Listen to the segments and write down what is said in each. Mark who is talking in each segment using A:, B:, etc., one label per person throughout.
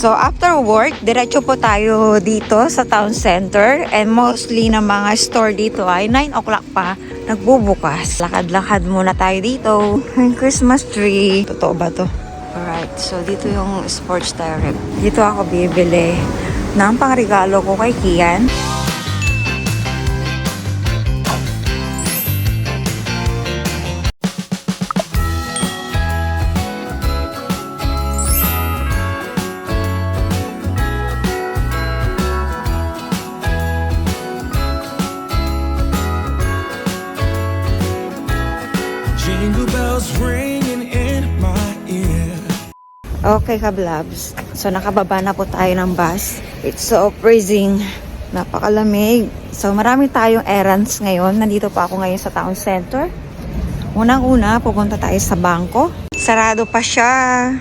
A: So after work, diretso po tayo dito sa town center and mostly na mga store dito ay 9 o'clock pa nagbubukas. Lakad-lakad muna tayo dito. Yung Christmas tree. Totoo ba to? Alright, so dito yung Sports Direct. Dito ako bibili ng pangregalo ko kay Kian.
B: Jingle bells ringing in my ear.
A: Okay, kablabs. So, nakababa na po tayo ng bus. It's so freezing. Napakalamig. So, marami tayong errands ngayon. Nandito pa ako ngayon sa town center. Unang-una, pupunta tayo sa bangko. Sarado pa siya.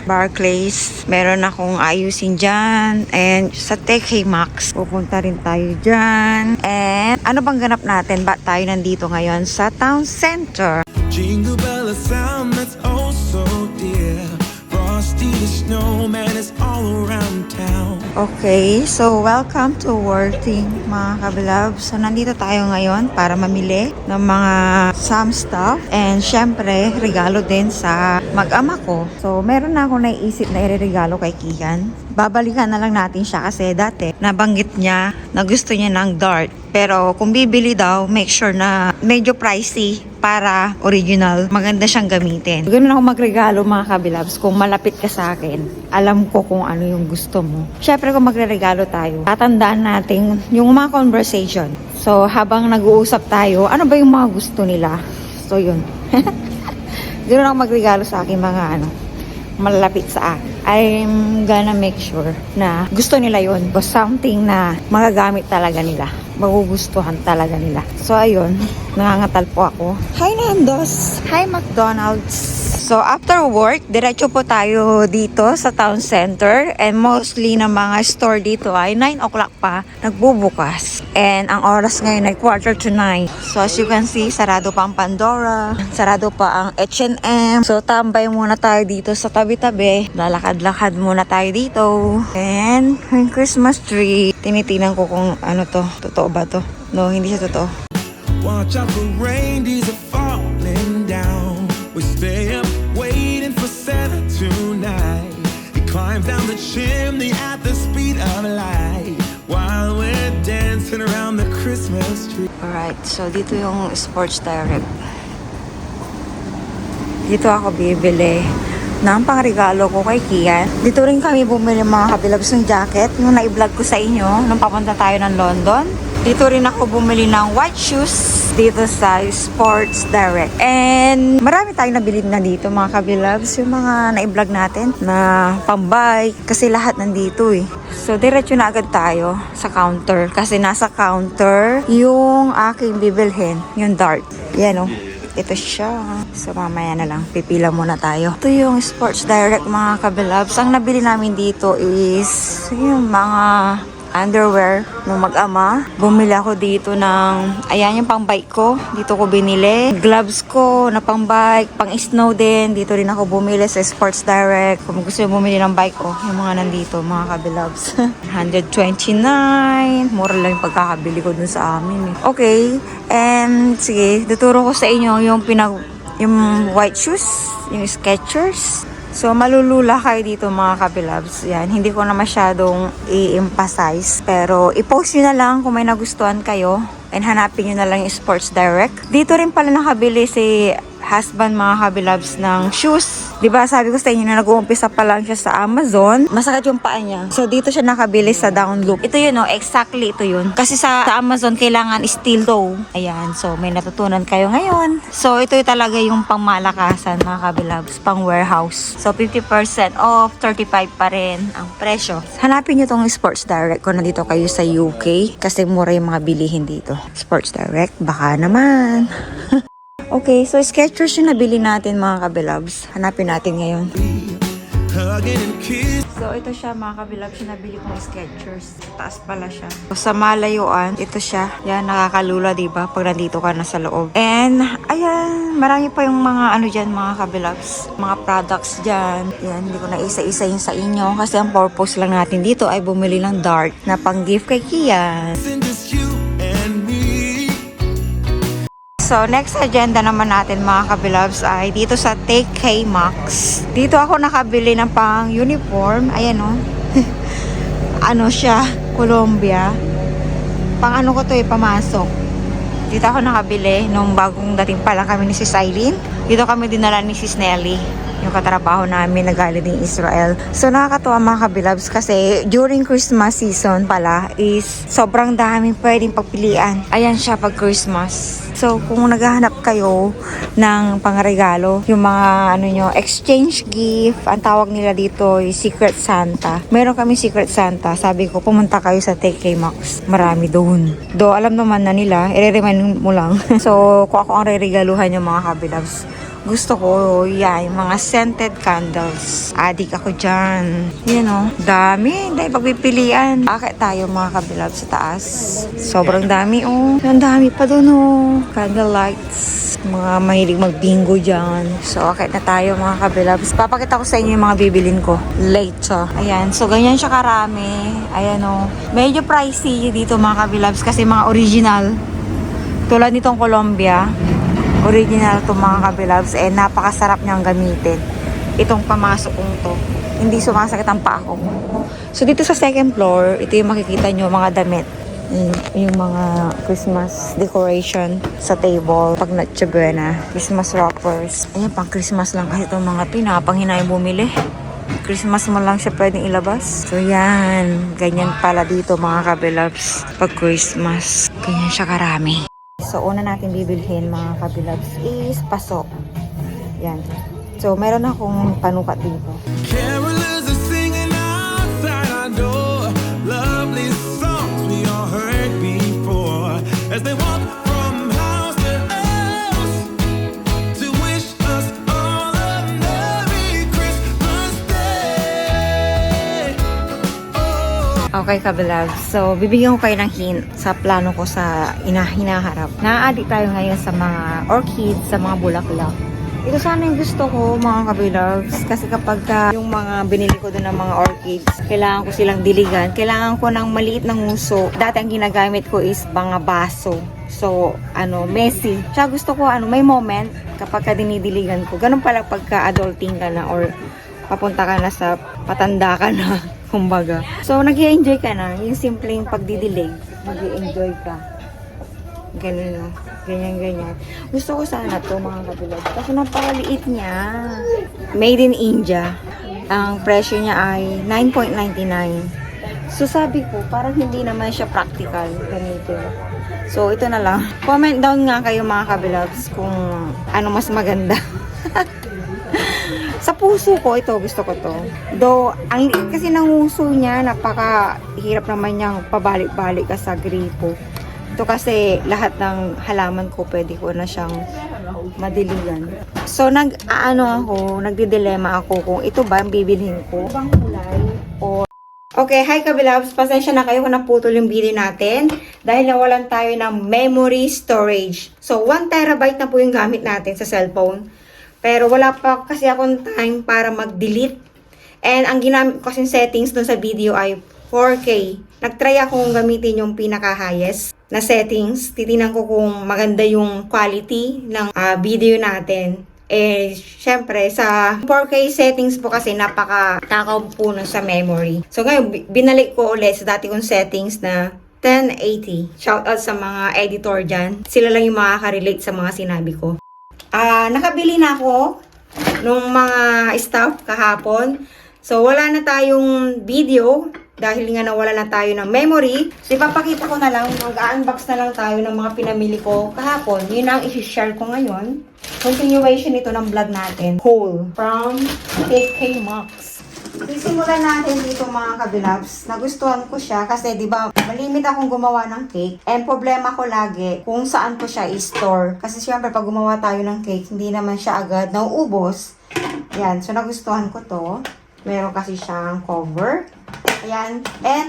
A: Barclays. Meron akong ayusin dyan. And sa Tech Max, pupunta rin tayo dyan. And ano bang ganap natin? Ba't tayo nandito ngayon sa town center?
B: Jingle bell, a sound that's oh so dear. Frosty the snowman is all around town.
A: Okay, so welcome to Worthing mga kablab. So nandito tayo ngayon para mamili ng mga some stuff and syempre regalo din sa mag-ama ko. So meron na ako naiisip na ireregalo kay Kian. Babalikan na lang natin siya kasi dati nabanggit niya na gusto niya ng dart. Pero kung bibili daw, make sure na medyo pricey para original. Maganda siyang gamitin. Ganun ako magregalo mga kabilabs. Kung malapit ka sa akin, alam ko kung ano yung gusto mo. Syempre kung magre-regalo tayo, tatandaan natin yung mga conversation. So habang nag-uusap tayo, ano ba yung mga gusto nila? So yun. Ganun ako magregalo sa akin mga malalapit sa akin. I'm gonna make sure na gusto nila yun. O something na magagamit talaga nila. Magugustuhan talaga nila. So ayun, nangangatal po ako. Hi Nandos! Hi McDonald's! So after work, diretso po tayo dito sa town center and mostly na mga store dito ay 9 o'clock pa nagbubukas. And ang oras ngayon ay 8:45. So as you can see, sarado pa ang Pandora, sarado pa ang H&M. So tambay muna tayo dito sa tabi-tabi. Lalakad-lakad muna tayo dito. And yung Christmas tree, tinitingnan ko kung ano to, totoo ba to? No, hindi siya totoo.
B: Watch out for reindeers are falling down. We stay up waiting for Santa tonight. He climbs down the chimney at the speed of light while we're dancing around the Christmas tree.
A: Alright, so dito yung Sports Direct. Dito ako bibili ng pangregalo ko kay Kian. Dito rin kami bumili mga kabilabs ng jacket. Yung na-vlog ko sa inyo nung papunta tayo ng London. Dito rin ako bumili ng white shoes dito sa Sports Direct. And marami tayong nabili na dito mga kabilabs. Yung mga na-vlog natin na pambike. Kasi lahat nandito eh. So diretso na agad tayo sa counter. Kasi nasa counter yung aking bibilhin. Yung dart. Yan o. Ito siya. So mamaya na lang. Pipila muna tayo. Ito yung Sports Direct mga kabilabs. Ang nabili namin dito is yung mga underwear ng mag-ama. Bumili ako dito ng, ayan yung pang-bike ko. Dito ko binili. Gloves ko na pang-bike, pang-snow din. Dito rin ako bumili sa Sports Direct. Kung gusto yung bumili ng bike ko, yung mga nandito, mga kabilabs. 129. Mura lang yung pagkakabili ko dun sa amin. Okay. And sige, tuturo ko sa inyo yung white shoes, yung Skechers. So, malulula kayo dito mga kabilabs. Yan, hindi ko na masyadong i-emphasize. Pero, i-post nyo na lang kung may nagustuhan kayo. And hanapin nyo na lang yung Sports Direct. Dito rin pala nakabili si husband mga kabilabs ng shoes. Diba sabi ko sa inyo na nag-uumpisa pa lang siya sa Amazon. Masakit yung paa niya. So dito siya nakabili sa down loop. Ito yun exactly ito yun. Kasi sa Amazon kailangan steel toe. Ayan, so may natutunan kayo ngayon. So ito yung talaga yung pangmalakasan mga kabilabs, pang warehouse. So 50% off, 35 pa rin ang presyo. Hanapin nyo tong Sports Direct kung nandito kayo sa UK. Kasi mura yung mga bilihin dito. Sports Direct, baka naman. Okay, so Skechers yung nabili natin mga kabilabs. Hanapin natin ngayon.
B: hugging and kissing.
A: So, ito siya mga kabilab, sinabili kong Skechers. Taas pala siya. Sa malayuan, ito siya. Yan, nakakalula, diba? Pag nandito ka na sa loob. And, ayan, marami pa yung mga ano dyan, mga kabilabs. Mga products dyan. Yan, hindi ko na isa-isayin sa inyo. Kasi ang purpose lang natin dito ay bumili ng dart na pang-gift kay Kian.
B: Just you and me.
A: So, next agenda naman natin mga kabilabs ay dito sa Take K Maxx. Dito ako nakabili ng pang uniform. Ayan o. Ano siya? Colombia. Pang ano ko to pamasok. Dito ako nakabili nung bagong dating pa lang kami ni Sis Eileen. Dito kami dinala ni Sis Nelly. Yung katrabaho namin na galing din Israel. So nakakatuwa mga kabilabs kasi during Christmas season pala is sobrang daming pwedeng pagpilian. Ayan siya pag Christmas. So kung naghahanap kayo ng pangregalo, yung mga ano nyo, exchange gift, ang tawag nila dito ay Secret Santa. Meron kami Secret Santa. Sabi ko pumunta kayo sa TK Maxx. Marami doon. Do alam naman na nila, i-remind mo lang. So kung ako ang re-regaluhan yung mga kabilabs, gusto ko, yan, yung mga scented candles. Adik ako dyan. Yan o, dami. Dahil pagpipilian. Bakit tayo mga kabilab sa taas? Sobrang dami o. Ang dami pa dun o. Candle lights. Mga mahilig mag-bingo dyan. So, akit na tayo mga kabilabs. Papakita ko sa inyo yung mga bibilin ko later. Ayan. So, ganyan siya karami. Ayan o. Medyo pricey dito mga kabilabs kasi mga original. Tulad nitong Colombia. Original to mga kabilabs and napakasarap niyang gamitin. Itong pamasok kong to. Hindi sumasakit ang paa ko. So dito sa second floor, ito yung makikita nyo mga damit. Yung mga Christmas decoration sa table. Pag Noche Buena. Christmas wrappers. Ayan, pang Christmas lang kasi itong mga pinapanghinay bumili. Christmas mo lang siya pwedeng ilabas. So yan, ganyan pala dito mga kabilabs. Pag Christmas, ganyan siya karami. So, una natin bibilhin mga kabilabs is paso. Yan. So, meron akong panukat dito.
B: Carolers are singing outside our door. Lovely songs we all heard before. As they walk from house to house to wish us all a Merry Christmas Day. Oh.
A: Okay, kabilabs. So, bibigyan ko kayo ng hint sa plano ko sa hinaharap. Naa-addict tayo ngayon sa mga orchids, sa mga bulaklak. Ito sana yung gusto ko, mga kabilabs. Kasi kapag yung mga binili ko doon ng mga orchids, kailangan ko silang diligan. Kailangan ko ng maliit na nguso. Dati ang ginagamit ko is mga baso. So, messy. Siya gusto ko, may moment kapag dinidiligan ko. Ganun pala pagka adulting ka na or papunta ka na sa patanda ka na. Kumbaga. So, nag-i-enjoy ka na. Yung simpleng pagdidilig, nag-i-enjoy ka. Ganun, no? Ganyan. Gusto ko sana to mga kabilad. Kasi napakaliit niya. Made in India. Ang presyo niya ay 9.99. So, sabi ko, parang hindi naman siya practical. Ganito. So, ito na lang. Comment down nga kayo mga kabilabs kung ano mas maganda. Sa puso ko, ito, gusto ko to. Though, ang liit kasi ng uso niya, napaka-hirap naman niyang pabalik-balik ka sa gripo. Ito kasi, lahat ng halaman ko, pwede ko na siyang madiligan. So, nagdidilema ako kung ito ba ang bibilhin ko. Ibang kulay o... Okay, hi kabilabs. Pasensya na kayo kung naputol yung video natin dahil nawalan tayo ng memory storage. So, 1 terabyte na po yung gamit natin sa cellphone. Pero wala pa kasi akong time para mag-delete. And ang ginamit ko kasing settings dun sa video ay 4K. Nag-try akong gamitin yung pinaka-highest na settings. Titingnan ko kung maganda yung quality ng video natin. Syempre, sa 4K settings po kasi napaka-takaw po na sa memory. So ngayon, binalik ko ulit sa dati kong settings na 1080. Shoutout sa mga editor dyan. Sila lang yung makaka-relate sa mga sinabi ko. Nakabili na ako nung mga stuff kahapon. So, wala na tayong video dahil nga nawala na tayo ng memory. So, ipapakita ko na lang, mag-unbox na lang tayo ng mga pinamili ko kahapon. Yun ang i-share ko ngayon. Continuation ito ng vlog natin. Haul from TK Maxx. Sisimulan natin dito mga kabilabs. Nagustuhan ko siya kasi di ba malimit akong gumawa ng cake. And problema ko lagi kung saan ko siya i-store. Kasi syempre pag gumawa tayo ng cake, hindi naman siya agad nauubos. Yan. So nagustuhan ko to. Meron kasi siyang cover. Ayan. And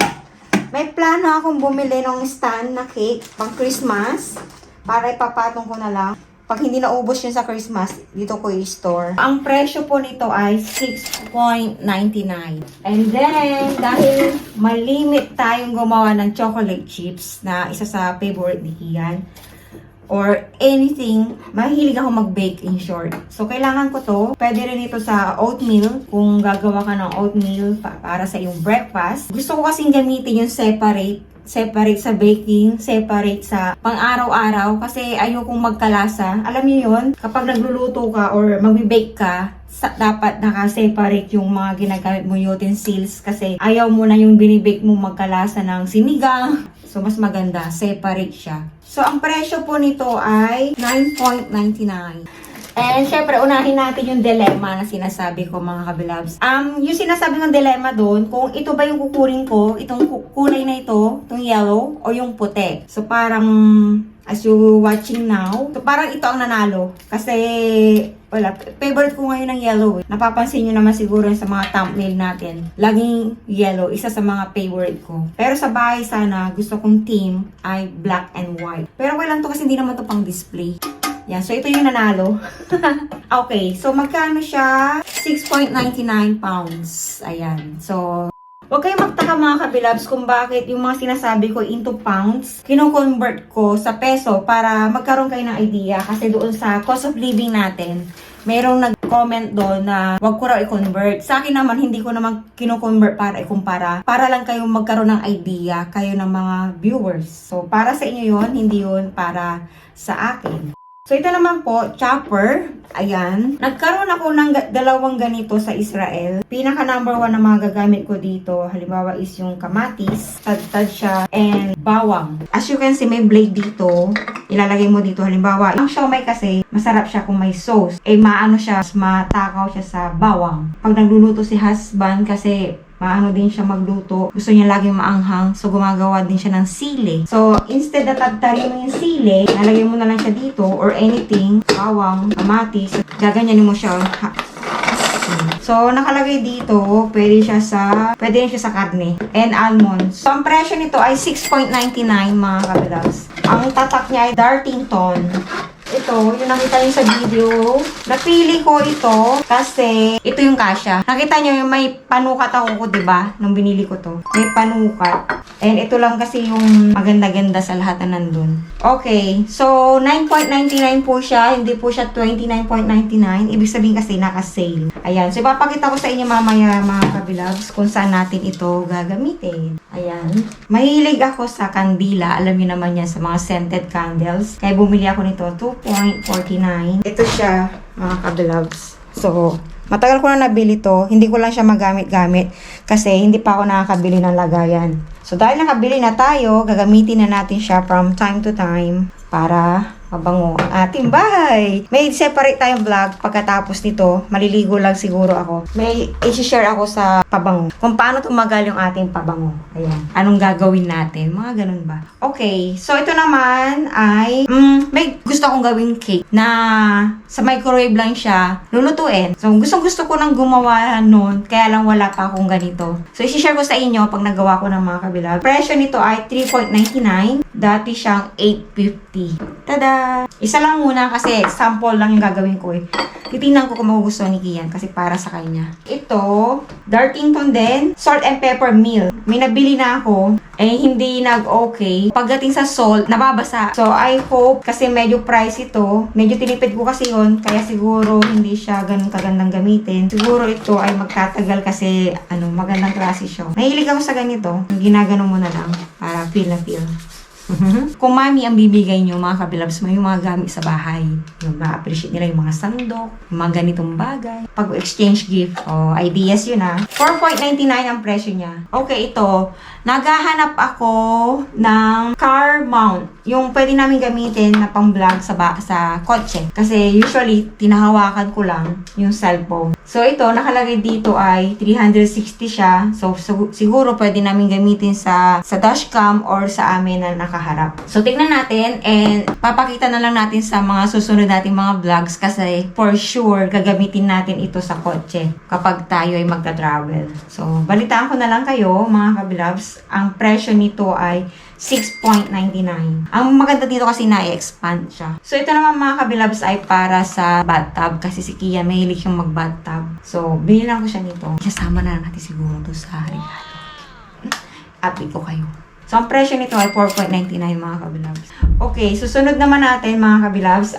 A: may plano akong bumili ng stand na cake pang Christmas para ipapatong ko na lang. Pag hindi naubos yun sa Christmas, dito ko i-store. Ang presyo po nito ay $6.99. And then, dahil malimit tayong gumawa ng chocolate chips na isa sa favorite ni Kian, or anything, mahilig ako mag-bake in short. So, kailangan ko to. Pwede rin ito sa oatmeal, kung gagawa ka ng oatmeal para sa iyong breakfast. Gusto ko kasing gamitin yung separate sa baking, separate sa pang-araw-araw kasi ayokong magkalasa. Alam niyo yun, kapag nagluluto ka or magbe-bake ka, dapat naka-separate yung mga ginagamit mo utensils kasi ayaw mo na yung binibake mo magkalasa ng sinigang. So, mas maganda, separate siya. So, ang presyo po nito ay $9.99. And syempre, unahin natin yung dilemma na sinasabi ko, mga kabilabs. Yung sinasabi ng dilemma doon, kung ito ba yung kukunin ko, itong kulay na ito, itong yellow, o yung puti. So parang, as you watching now, so parang ito ang nanalo. Kasi, wala, favorite ko ngayon ng yellow. Napapansin nyo naman siguro sa mga thumbnail natin. Laging yellow, isa sa mga favorite ko. Pero sa bahay sana, gusto kong theme ay black and white. Pero okay lang to kasi hindi naman to pang display. Yan, so ito yung nanalo. Okay, so magkano siya? 6.99 pounds. Ayan, so huwag kayong magtaka mga kabilabs kung bakit yung mga sinasabi ko into pounds, kino-convert ko sa peso para magkaroon kayo ng idea. Kasi doon sa cost of living natin, merong nag-comment doon na wag ko raw i-convert. Sa akin naman, hindi ko naman kino-convert para ikumpara. Para lang kayong magkaroon ng idea, kayo ng mga viewers. So, para sa inyo yon, hindi yun para sa akin. So, ito naman po, chopper. Ayan. Nagkaroon ako ng dalawang ganito sa Israel. Pinaka number 1 na mga gagamit ko dito, halimbawa is yung kamatis, tad-tad siya, and bawang. As you can see, may blade dito. Ilalagay mo dito, halimbawa. Ang siomai kasi, masarap siya kung may sauce. Maano siya, matakaw siya sa bawang. Pag nagluluto si husband kasi, maano din siya magluto. Gusto niya laging maanghang. So, gumagawa din siya ng sili. So, instead na tagtarin mo yung sili, nalagay mo na lang siya dito or anything, bawang, kamatis, gaganyanin mo siya. So, nakalagay dito, pwede rin siya sa karne and almonds. So, ang presyo nito ay $6.99 mga kabilabs. Ang tatak niya ay Dartington. Ito, yung nakita niyo sa video. Napili ko ito kasi ito yung kasya. Nakita niyo yung may panukat ako, diba? Nung binili ko to. May panukat. And ito lang kasi yung maganda-ganda sa lahat na nandun. Okay. So, 9.99 po siya. Hindi po siya 29.99. Ibig sabihin kasi naka-sale. Ayan. So, ipapakita ko sa inyo mamaya mga kabilabs kung saan natin ito gagamitin. Ayan. Mahilig ako sa kandila. Alam niyo naman yan sa mga scented candles. Kaya bumili ako nito. 2.49. Ito siya, mga kabilabs. So, matagal ko na nabili to. Hindi ko lang siya magamit-gamit kasi hindi pa ako nakakabili ng lagayan. So, dahil nakabili na tayo, gagamitin na natin siya from time to time para mabango ang ating bahay. May separate tayong vlog pagkatapos nito. Maliligo lang siguro ako. May i-share ako sa pabango. Kung paano tumagal yung ating pabango. Ayan. Anong gagawin natin? Mga ganun ba? Okay. So, ito naman ay may gusto akong gawing cake na sa microwave lang siya lulutuin. So, gusto ko nang gumawa noon. Kaya lang wala pa akong ganito. So, i-share ko sa inyo pag nagawa ko ng mga kabilag. Presyo nito ay $3.99. Dati siyang $8.50. Tada! Isa lang muna kasi sample lang yung gagawin ko eh. Titingnan ko kung magugustuhan ni Kian kasi para sa kanya. Ito, Dartington din, salt and pepper meal. May nabili na ako, hindi nag-okay. Pagdating sa salt, nababasa. So, I hope, kasi medyo price ito, medyo tinipid ko kasi yun, kaya siguro hindi siya ganun kagandang gamitin. Siguro ito ay magtatagal kasi, magandang klase siya. Nahilig ako sa ganito. Ginagano mo na lang para feel na feel. Kung mami ang bibigay nyo, mga kabilabs, may mga gamit sa bahay. Yung ma-appreciate nila yung mga sandok, yung mga ganitong bagay. Pag-exchange gift, ideas yun ah. $4.99 ang presyo niya. Okay, ito. Naghahanap ako ng car mount. Yung pwede namin gamitin na pang-vlog sa kotse. Kasi usually, tinahawakan ko lang yung cellphone. So, ito, nakalagay dito ay 360 siya. So, siguro pwede namin gamitin sa dashcam or sa amin na nakaharap. So, tignan natin and papakita na lang natin sa mga susunod nating mga vlogs kasi for sure gagamitin natin ito sa kotse kapag tayo ay magta-travel. So, balitaan ko na lang kayo mga kabilabs. Ang presyo nito ay 6.99. Ang maganda dito kasi na-expand siya. So, ito naman mga kabilabs ay para sa bathtub kasi si Kia mahilig yung mag-bathtub. So, binilang ko siya nito. Kasama na lang natin siguro to sa regalo. Update ko kayo. So, ang presyo nito ay 4.99 mga kabilabs. Okay, susunod naman natin mga kabilabs.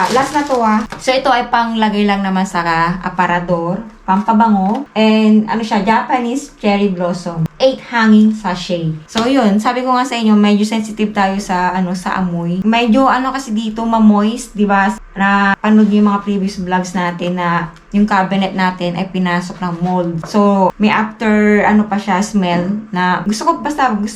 A: Last na to So, ito ay panglagay lang naman sa aparador, pampabango, and ano siya, Japanese cherry blossom. 8 hanging sachet. So, yun. Sabi ko nga sa inyo, medyo sensitive tayo sa, sa amoy. Medyo, kasi dito, ma-moist, di ba? Na panood yung mga previous vlogs natin na yung cabinet natin ay pinasok ng mold. So, may after, pa siya, smell na gusto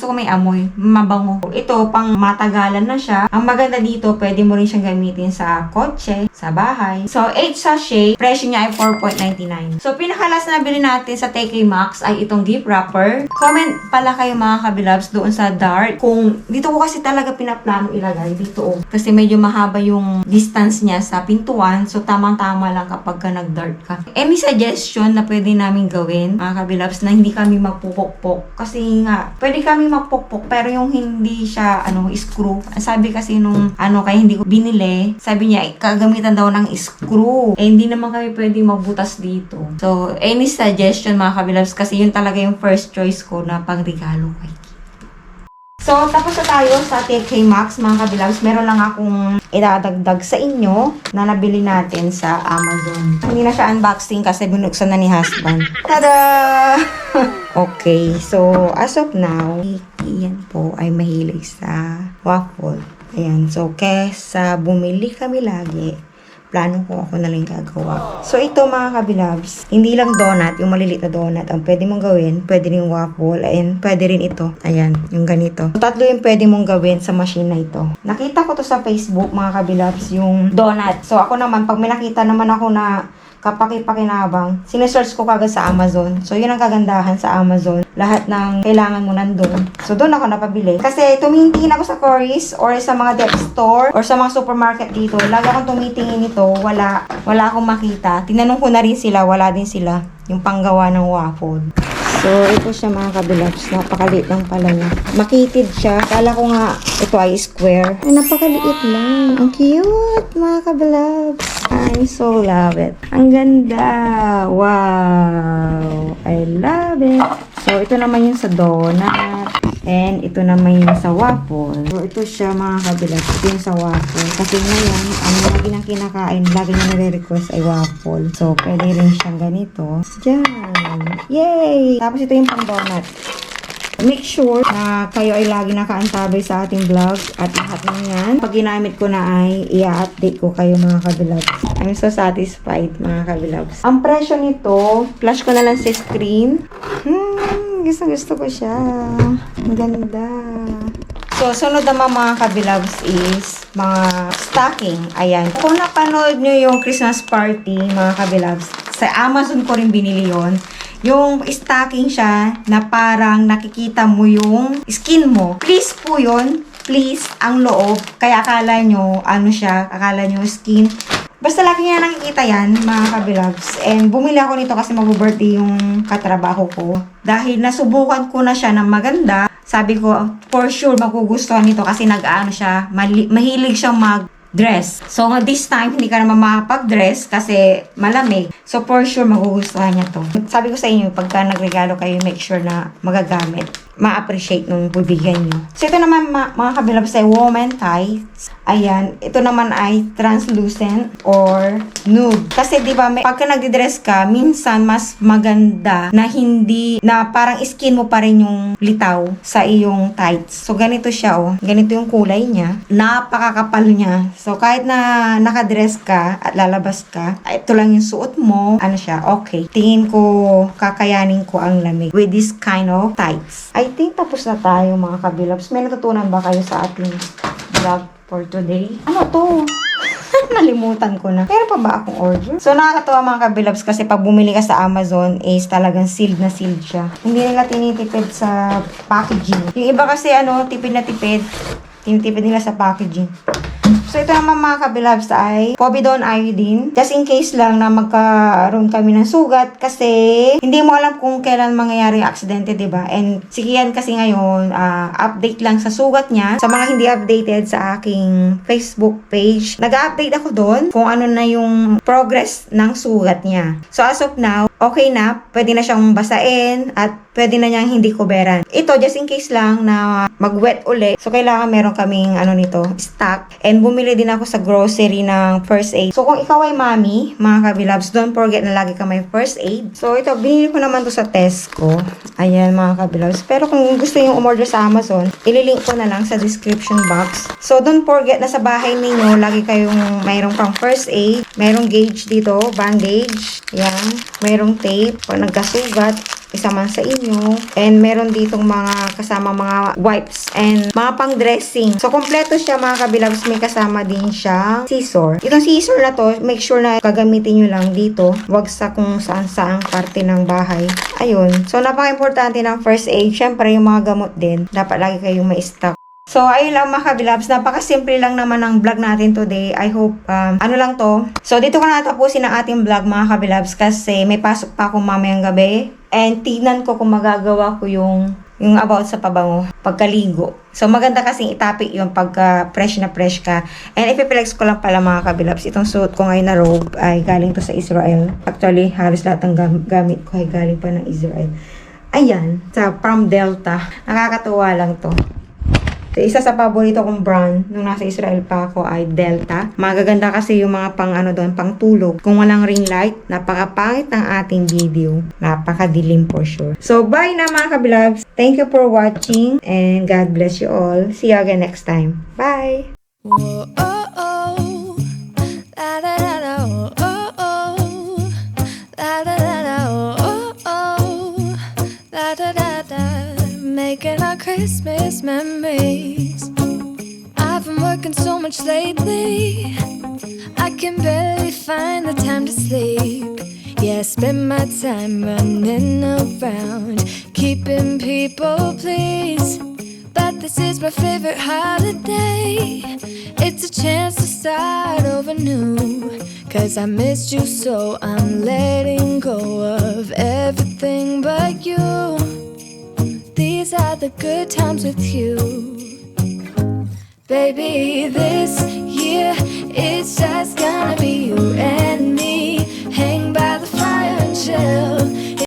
A: ko may amoy, mabango. Ito, pang matagalan na siya. Ang maganda dito, pwede mo rin siyang gamitin sa kotse, sa bahay. So, 8 sachet, presyo niya ay 4.99. So, pinakalas na bili natin sa TK Maxx ay itong gift wrapper. Comment pala kayo mga kabilabs doon sa dart. Kung dito ko kasi talaga pinaplano ilagay dito. Kasi medyo mahaba yung distance niya sa pintuan. So, tamang-tama lang kapag ka nag-dart ka. Any suggestion na pwede namin gawin, mga kabilabs, na hindi kami magpupukpok? Kasi nga, pwede kami magpukpok pero yung hindi siya, screw. Sabi kasi nung, kaya hindi ko binili, sabi niya, kagamitan daw ng screw. Hindi naman kami pwede magbutas dito. So, any suggestion mga kabilabs, kasi yun talaga yung first choice ko na pangregalo kay Kiki. So, tapos na tayo sa TK Maxx mga kabilabs. Meron lang akong idadagdag sa inyo na nabili natin sa Amazon. Hindi na siya unboxing kasi binuksan na ni husband. Tada! Okay, so as of now, yan po ay mahilig sa waffle. Ayan, so kesa bumili kami lagi, plano ko ako na lang gagawa. So, ito mga kabilabs, hindi lang donut, yung maliliit na donut. Ang pwede mong gawin, pwede rin waffle, and pwede rin ito. Ayan, yung ganito. So, tatlo yung pwede mong gawin sa machine na ito. Nakita ko to sa Facebook, mga kabilabs, yung donut. So, ako naman, pag may nakita naman ako na kapaki-pakinabang, sinesearch ko kagad sa Amazon. So, yun ang kagandahan sa Amazon. Lahat ng kailangan mo nandun. So, doon ako napabili. Kasi, tumitingin ako sa Coris or sa mga dep store or sa mga supermarket dito. Lagi akong tumitingin ito. Wala akong makita. Tinanong ko na rin sila. Wala din sila. Yung panggawa ng waffle. So, ito siya mga kabilabs. Napakaliit lang pala niya. Makitid siya. Kala ko nga ito ay square. Ay, napakaliit lang. Ang cute mga kabilabs. I so love it. Ang ganda. Wow. I love it. So, ito naman yung sa donut. And ito naman yung sa waffle. So, ito siya mga kabilabs. Ito yung sa waffle. Kasi ngayon, ang lagi nang kinakain, lagi niya nare-request ay waffle. So, pwede rin siyang ganito. Diyan. Yay! Tapos ito yung pang donut. Make sure na kayo ay lagi nakaantabay sa ating vlog at lahat ng yan. Pag ginamit ko na ay i-update ko kayo mga kabilabs. I'm so satisfied mga kabilabs. Ang presyo nito, flash ko na lang sa screen. Gusto ko siya. Maganda. So, sunod naman mga kabilabs is mga stocking. Ayan. Kung napanood nyo yung Christmas party mga kabilabs, sa Amazon ko rin binili yon. Yung stocking siya na parang nakikita mo yung skin mo. Please po yun. Please, ang loob. Kaya akala nyo, akala nyo skin. Basta laki niya nakikita yan, mga kabilabs. And bumili ako nito kasi mag-birthday yung katrabaho ko. Dahil nasubukan ko na siya ng maganda, sabi ko, for sure, magugustuhan nito kasi nag-ano siya, mahilig siyang mag-dress. So, this time, hindi ka naman makapag-dress kasi malamig. So, for sure, magugustuhan niya to. Sabi ko sa inyo, pagka nagregalo kayo, make sure na magagamit. Ma-appreciate nung bibigyan nyo. So, ito naman, mga kabilabs ay woman tights. Ayan. Ito naman ay translucent or nude. Kasi, di ba, pagka nagdi-dress ka, minsan mas maganda na hindi, na parang skin mo pa rin yung litaw sa iyong tights. So, ganito siya, oh. Ganito yung kulay niya. Napakakapal niya. So, kahit na nakadress ka at lalabas ka, ito lang yung suot mo. Ano siya? Okay. Tingin ko, kakayanin ko ang lamig with this kind of tights. I think tapos na tayo mga kabilabs. May natutunan ba kayo sa ating vlog for today? Ano to? Nalimutan ko na. Meron pa ba akong order? So, nakakatawa mga kabilabs kasi pag bumili ka sa Amazon is talagang sealed na sealed siya. Hindi nila tinitipid sa packaging. Yung iba kasi tipid na tipid. Tinitipid nila sa packaging. So, ito naman mga kabilabs ay povidone iodine. Just in case lang na magkaroon kami ng sugat kasi hindi mo alam kung kailan mangyayari yung aksidente, diba? And sige yan kasi ngayon, update lang sa sugat niya. Sa mga hindi updated sa aking Facebook page, nag-update ako doon kung ano na yung progress ng sugat niya. So, as of now, okay na. Pwede na siyang basain at pwede na niyang hindi kuberan. Ito, just in case lang na mag-wet uli. So, kailangan meron kaming stock. And bumili din ako sa grocery ng first aid. So, kung ikaw ay mommy, mga kabilabs, don't forget na lagi ka may first aid. So, ito, binili ko naman to sa Tesco. Ayan, mga kabilabs. Pero kung gusto yung umorder sa Amazon, ililink ko na lang sa description box. So, don't forget na sa bahay ninyo, lagi kayong mayroong pang first aid. Mayroong gauge dito, bandage. Ayan. Mayroong tape. Pag nagkasugat, isa man sa inyo. And meron ditong mga kasama mga wipes and mga pang-dressing. So, kompleto siya mga kabilabs. May kasama din siya scissor. Itong scissor na to, make sure na gagamitin nyo lang dito. Huwag sa kung saan-saang parte ng bahay. Ayun. So, napaka-importante ng first aid. Siyempre, yung mga gamot din. Dapat lagi kayong may stock. So, ayun lang mga kabilabs. Napaka-simple lang naman ng vlog natin today. I hope, lang to. So, dito ko na tapusin ang ating vlog mga kabilabs kasi may pasok pa ako mamayang gabi. And tignan ko kung magagawa ko yung about sa pabango pagkaligo. So, maganda kasing itapik yung pagka fresh na fresh ka. And ipiplex ko lang pala mga kabilabs. Itong suit ko ngayon na robe ay galing to sa Israel. Actually, halos lahat ng gamit ko ay galing pa ng Israel. Ayan, from Delta. Nakakatuwa lang to. So, isa sa paborito kong brand nung nasa Israel pa ako ay Delta. Magaganda kasi yung mga pang tulog. Kung walang ring light, napakapangit ng ating video. Napakadilim for sure. So, bye na mga kabilabs. Thank you for watching and God bless you all. See you again next time. Bye!
C: Whoa, oh, oh. La, da, da, da, oh, oh, oh. La, da, da, da, oh, oh, oh. La, da, da, da. Making our Christmas memories. I've been working so much lately, I can barely find the time to sleep. Yeah, I spend my time running around, keeping people pleased. But this is my favorite holiday. It's a chance to start over new. Cause I missed you, so I'm letting go of everything but you. These are the good times with you. Baby, this year it's just gonna be you and me.